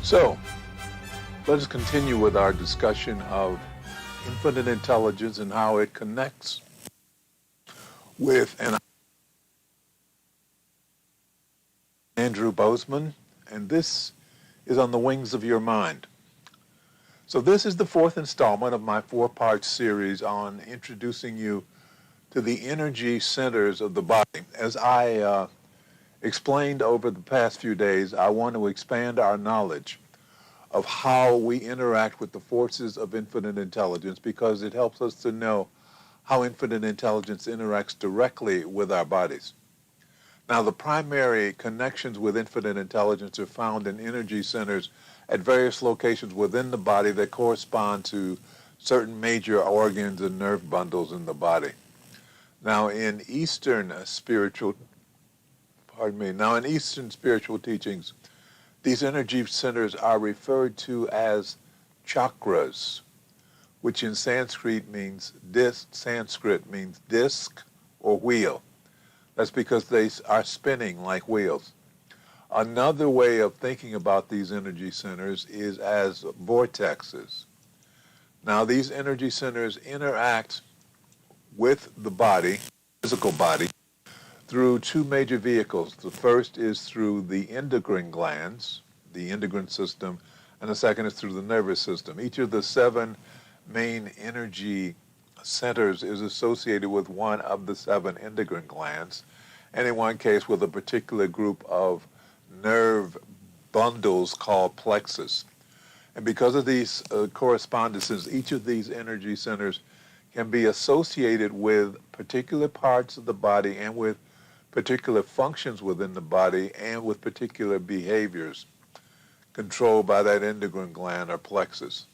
So, let us continue with our discussion of infinite intelligence and how it connects with Andrew Bozeman, and this is on the wings of your mind. So this is the fourth installment of my four-part series on introducing you to the energy centers of the body. As I explained over the past few days, I want to expand our knowledge of how we interact with the forces of infinite intelligence, because it helps us to know how infinite intelligence interacts directly with our bodies. Now, the primary connections with infinite intelligence are found in energy centers at various locations within the body that correspond to certain major organs and nerve bundles in the body. Now, in Eastern spiritual teachings, these energy centers are referred to as chakras, which in Sanskrit means disc or wheel. That's because they are spinning like wheels. Another way of thinking about these energy centers is as vortexes. Now, these energy centers interact with the body, physical body, through two major vehicles. The first is through the endocrine glands, the endocrine system, and the second is through the nervous system. Each of the 7 main energy centers is associated with one of the 7 endocrine glands, and in one case with a particular group of nerve bundles called plexus. And because of these correspondences, each of these energy centers can be associated with particular parts of the body and with particular functions within the body and with particular behaviors controlled by that endocrine gland or plexus.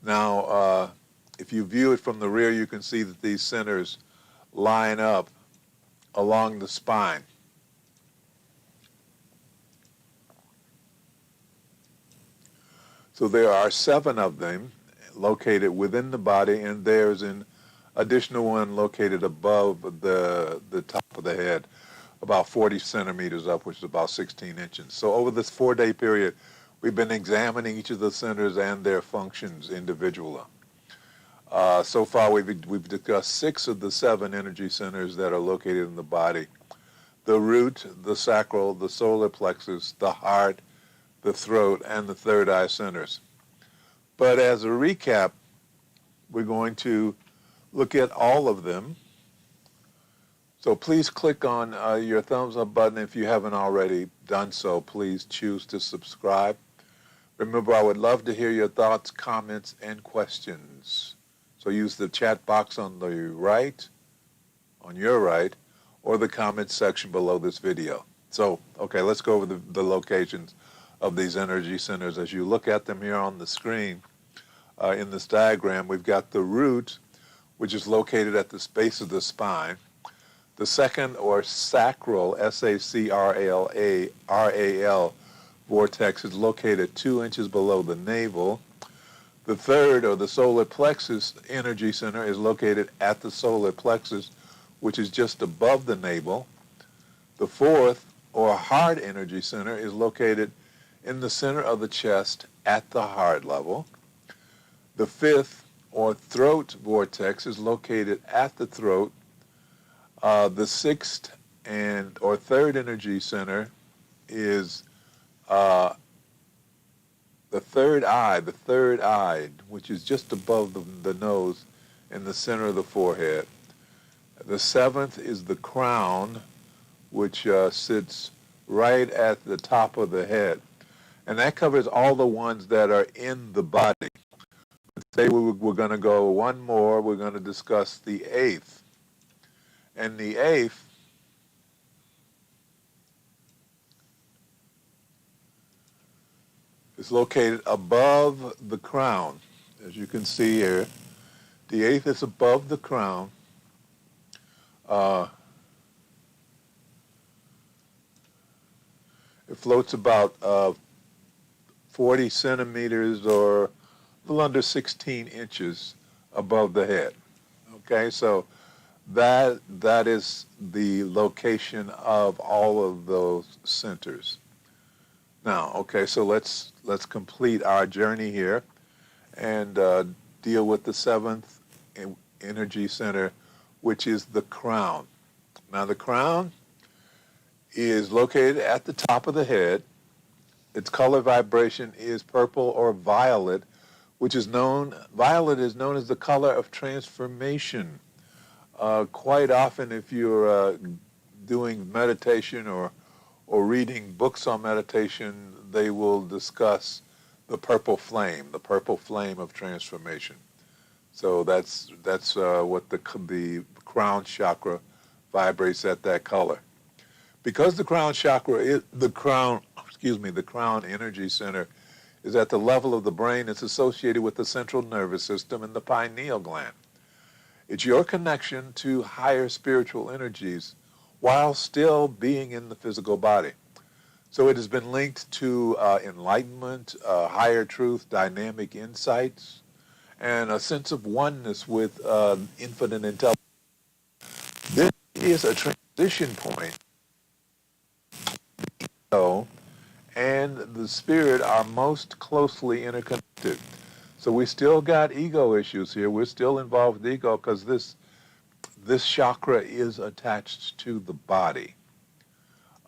Now, if you view it from the rear, you can see that these centers line up along the spine. So there are 7 of them located within the body, and there's an additional one located above the top of the head, about 40 centimeters up, which is about 16 inches. So over this 4-day period, we've been examining each of the centers and their functions individually. So far, we've discussed 6 of the 7 energy centers that are located in the body: the root, the sacral, the solar plexus, the heart, the throat, and the third eye centers. But as a recap, we're going to look at all of them. So please click on your thumbs up button if you haven't already done so. Please choose to subscribe. Remember, I would love to hear your thoughts, comments, and questions. So use the chat box on the right, on your right, or the comments section below this video. So, okay, let's go over the locations of these energy centers. As you look at them here on the screen, in this diagram, we've got the root, which is located at the base of the spine. The second, or sacral, S-A-C-R-A-L, vortex is located 2 inches below the navel. The third, or the solar plexus energy center, is located at the solar plexus, which is just above the navel. The fourth, or heart energy center, is located in the center of the chest at the heart level. The fifth, or throat vortex, is located at the throat. The sixth or third energy center is the third eye, which is just above the nose in the center of the forehead. The seventh is the crown, which sits right at the top of the head. And that covers all the ones that are in the body. Today we're going to go one more. We're going to discuss the 8th. And the 8th is located above the crown. As you can see here, the 8th is above the crown. It floats about 40 centimeters or a little under 16 inches above the head. Okay, so that is the location of all of those centers. Now, okay, so let's complete our journey here and deal with the seventh energy center, which is the crown. Now, the crown is located at the top of the head. Its color vibration is purple or violet, which is known, violet is known as the color of transformation. Quite often, if you're doing meditation or reading books on meditation, they will discuss the purple flame of transformation. So that's what the crown chakra vibrates at that color. Because the crown chakra is the crown energy center is at the level of the brain, it's associated with the central nervous system and the pineal gland. It's your connection to higher spiritual energies while still being in the physical body. So it has been linked to enlightenment, higher truth, dynamic insights, and a sense of oneness with infinite intelligence. This is a transition point. So, and the spirit are most closely interconnected. So we still got ego issues here. We're still involved with ego because this chakra is attached to the body.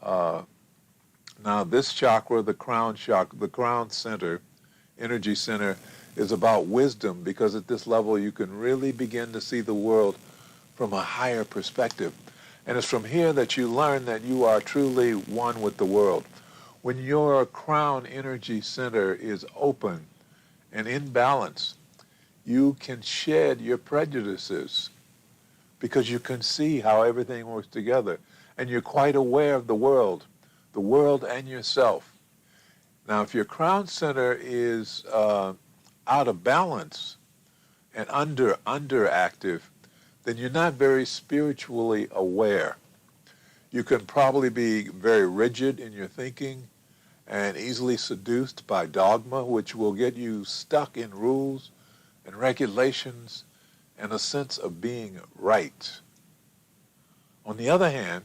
Now this chakra, the crown center, energy center, is about wisdom, because at this level you can really begin to see the world from a higher perspective. And it's from here that you learn that you are truly one with the world. When your crown energy center is open and in balance, you can shed your prejudices because you can see how everything works together. And you're quite aware of the world and yourself. Now, if your crown center is out of balance and underactive, then you're not very spiritually aware. You can probably be very rigid in your thinking and easily seduced by dogma, which will get you stuck in rules and regulations and a sense of being right. On the other hand,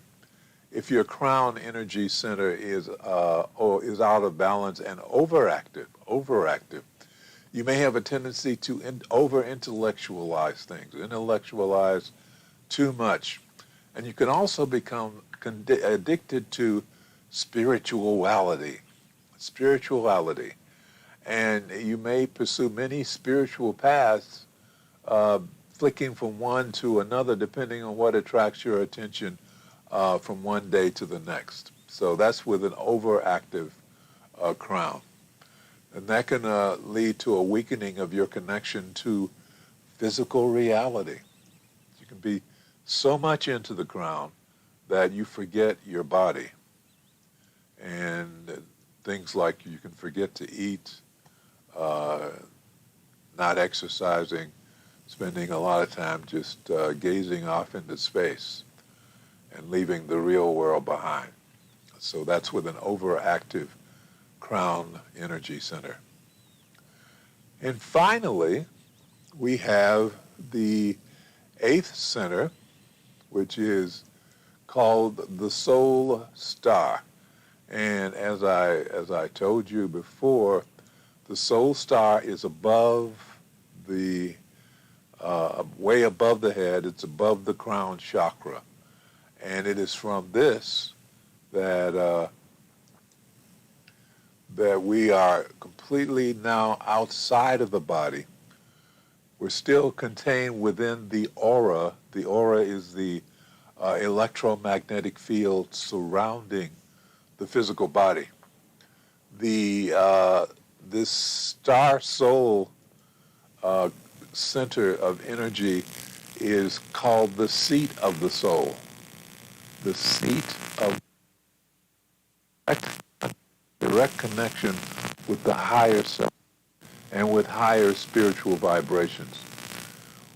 if your crown energy center is out of balance and overactive, you may have a tendency to over-intellectualize things, intellectualize too much. And you can also become addicted to spirituality. And you may pursue many spiritual paths, flicking from one to another, depending on what attracts your attention from one day to the next. So that's with an overactive crown. And that can lead to a weakening of your connection to physical reality. You can be so much into the crown that you forget your body. And things like you can forget to eat, not exercising, spending a lot of time just gazing off into space and leaving the real world behind. So that's with an overactive crown energy center. And finally, we have the eighth center, which is called the soul star. And as I told you before, the soul star is above the way above the head. It's above the crown chakra, and it is from this that we are completely now outside of the body. We're still contained within the aura. The aura is the electromagnetic field surrounding the physical body. This star soul center of energy is called the seat of the soul. The seat of direct connection with the higher self and with higher spiritual vibrations.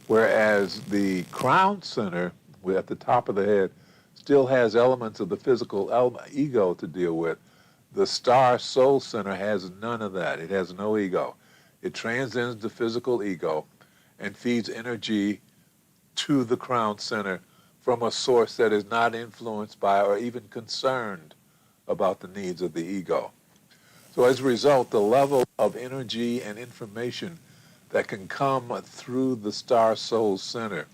Whereas the crown center, at the top of the head, still has elements of the physical ego to deal with. The star soul center has none of that. It has no ego. It transcends the physical ego and feeds energy to the crown center from a source that is not influenced by or even concerned about the needs of the ego. So as a result, the level of energy and information that can come through the star soul center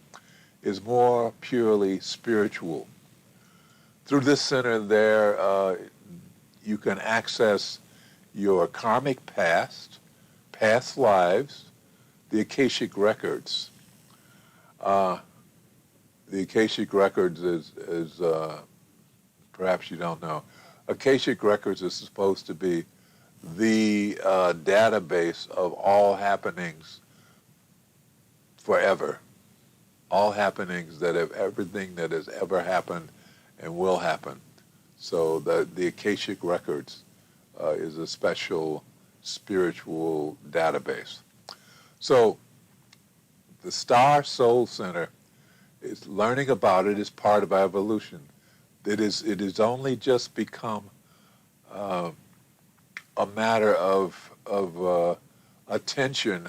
is more purely spiritual. Through this center you can access your karmic past, past lives, the Akashic records. The Akashic records is perhaps you don't know. Akashic records is supposed to be the database of all happenings forever. All happenings that have everything that has ever happened and will happen. So the Akashic records is a special spiritual database. So the Star Soul Center is learning about it is part of our evolution. It is only just become a matter of attention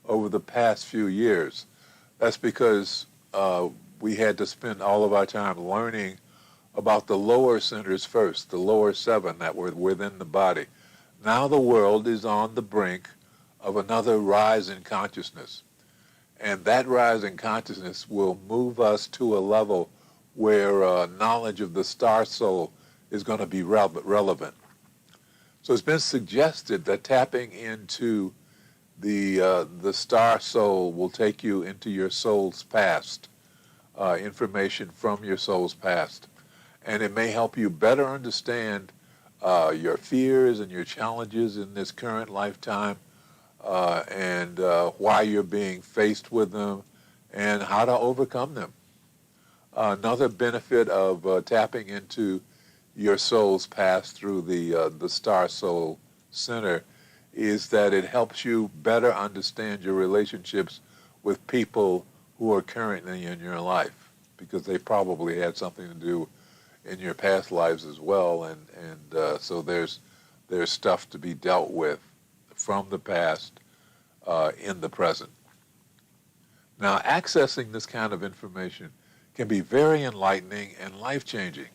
over the past few years. That's because we had to spend all of our time learning about the lower centers first, the lower seven that were within the body. Now the world is on the brink of another rise in consciousness. And that rise in consciousness will move us to a level where knowledge of the star soul is going to be relevant. So it's been suggested that tapping into the star soul will take you into your soul's past, information from your soul's past. And it may help you better understand your fears and your challenges in this current lifetime, and why you're being faced with them and how to overcome them. Another benefit of tapping into your soul's past through the Star Soul Center is that it helps you better understand your relationships with people who are currently in your life, because they probably had something to do in your past lives as well, and so there's stuff to be dealt with from the past in the present. Now, accessing this kind of information can be very enlightening and life-changing.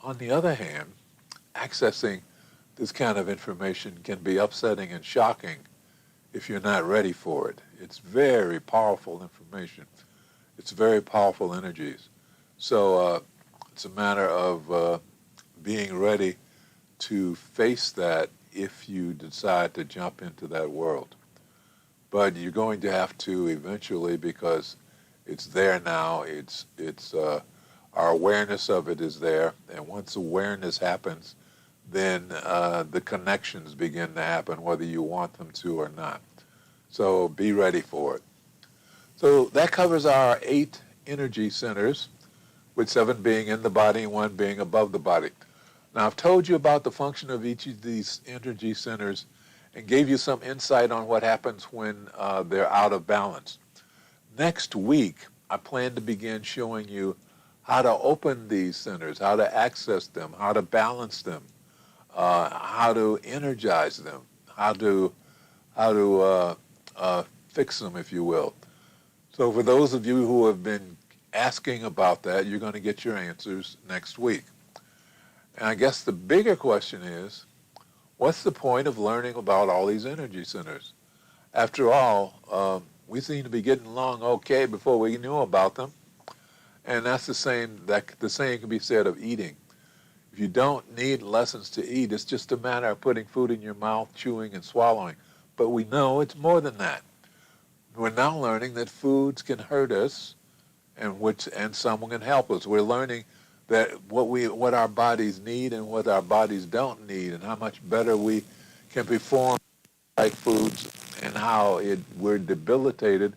On the other hand, accessing this kind of information can be upsetting and shocking if you're not ready for it. It's very powerful information. It's very powerful energies. So it's a matter of being ready to face that if you decide to jump into that world. But you're going to have to eventually, because it's there now. It's our awareness of it is there, and once awareness happens, then the connections begin to happen, whether you want them to or not. So be ready for it. So that covers our 8 energy centers, with 7 being in the body and 1 being above the body. Now, I've told you about the function of each of these energy centers and gave you some insight on what happens when they're out of balance. Next week, I plan to begin showing you how to open these centers, how to access them, how to balance them, how to energize them, how to fix them, if you will. So for those of you who have been asking about that, you're going to get your answers next week. And I guess the bigger question is, what's the point of learning about all these energy centers? After all, we seem to be getting along okay before we knew about them. And that's the same can be said of eating. If you don't need lessons to eat, it's just a matter of putting food in your mouth, chewing and swallowing. But we know it's more than that. We're now learning that foods can hurt us, and some can help us. We're learning that what our bodies need and what our bodies don't need, and how much better we can perform like foods, and how we're debilitated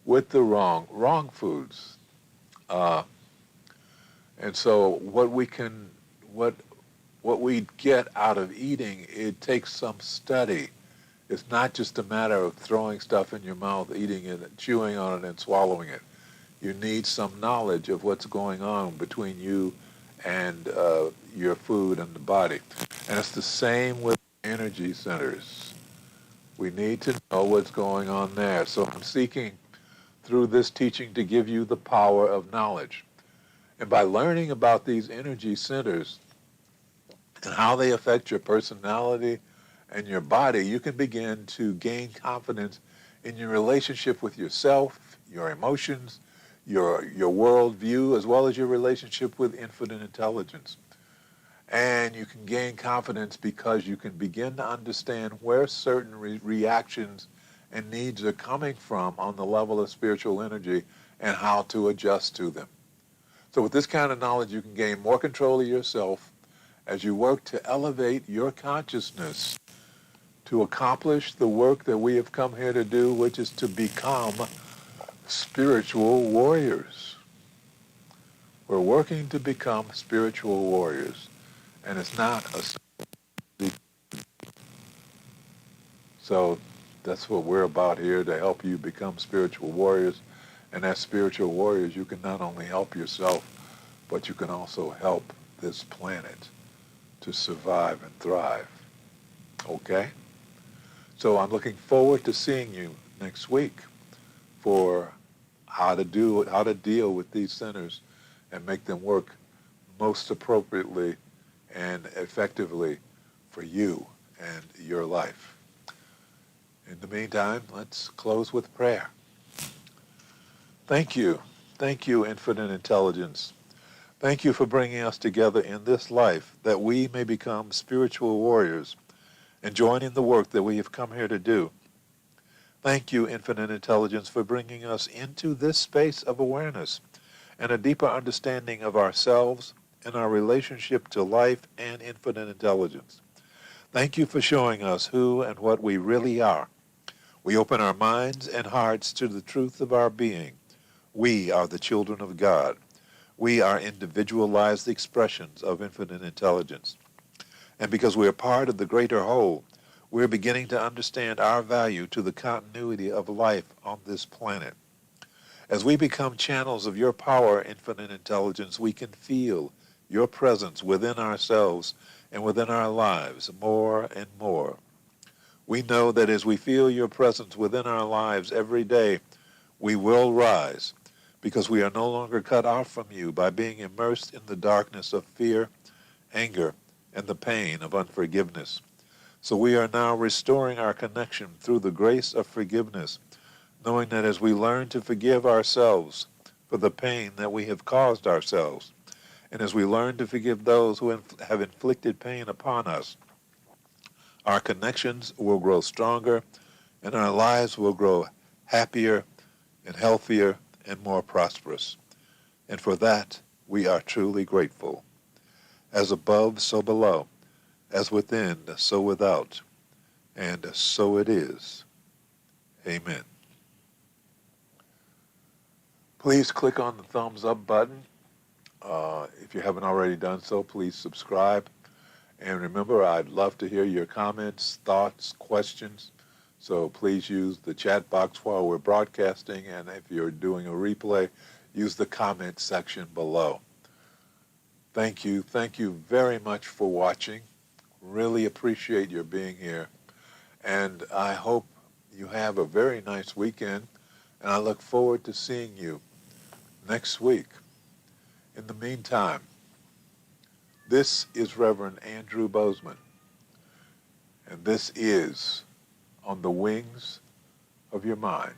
with the wrong foods. And so what we get out of eating, it takes some study. It's not just a matter of throwing stuff in your mouth, eating it, chewing on it, and swallowing it. You need some knowledge of what's going on between you and your food and the body. And it's the same with energy centers. We need to know what's going on there. So I'm seeking through this teaching to give you the power of knowledge. And by learning about these energy centers and how they affect your personality and your body, you can begin to gain confidence in your relationship with yourself, your emotions, your worldview, as well as your relationship with infinite intelligence. And you can gain confidence because you can begin to understand where certain reactions and needs are coming from on the level of spiritual energy and how to adjust to them. So with this kind of knowledge, you can gain more control of yourself as you work to elevate your consciousness to accomplish the work that we have come here to do, which is to become spiritual warriors. We're working to become spiritual warriors, and it's not a... So that's what we're about here, to help you become spiritual warriors. And as spiritual warriors, you can not only help yourself, but you can also help this planet to survive and thrive. Okay? So I'm looking forward to seeing you next week for how to deal with these centers and make them work most appropriately and effectively for you and your life. In the meantime, let's close with prayer. Thank you. Thank you, Infinite Intelligence. Thank you for bringing us together in this life that we may become spiritual warriors and join in the work that we have come here to do. Thank you, Infinite Intelligence, for bringing us into this space of awareness and a deeper understanding of ourselves and our relationship to life and infinite intelligence. Thank you for showing us who and what we really are. We open our minds and hearts to the truth of our being. We are the children of God. We are individualized expressions of infinite intelligence. And because we are part of the greater whole, we're beginning to understand our value to the continuity of life on this planet. As we become channels of your power, infinite intelligence, we can feel your presence within ourselves and within our lives more and more. We know that as we feel your presence within our lives every day, we will rise, because we are no longer cut off from you by being immersed in the darkness of fear, anger, and the pain of unforgiveness. So we are now restoring our connection through the grace of forgiveness, knowing that as we learn to forgive ourselves for the pain that we have caused ourselves, and as we learn to forgive those who have inflicted pain upon us, our connections will grow stronger, and our lives will grow happier and healthier and more prosperous. And for that, we are truly grateful. As above, so below. As within, so without. And so it is. Amen. Please click on the thumbs up button. If you haven't already done so, please subscribe. And remember, I'd love to hear your comments, thoughts, questions. So please use the chat box while we're broadcasting. And if you're doing a replay, use the comment section below. Thank you. Thank you very much for watching. Really appreciate your being here. And I hope you have a very nice weekend. And I look forward to seeing you next week. In the meantime, this is Rev Andrew Bozeman, and this is On the Wings of Your Mind.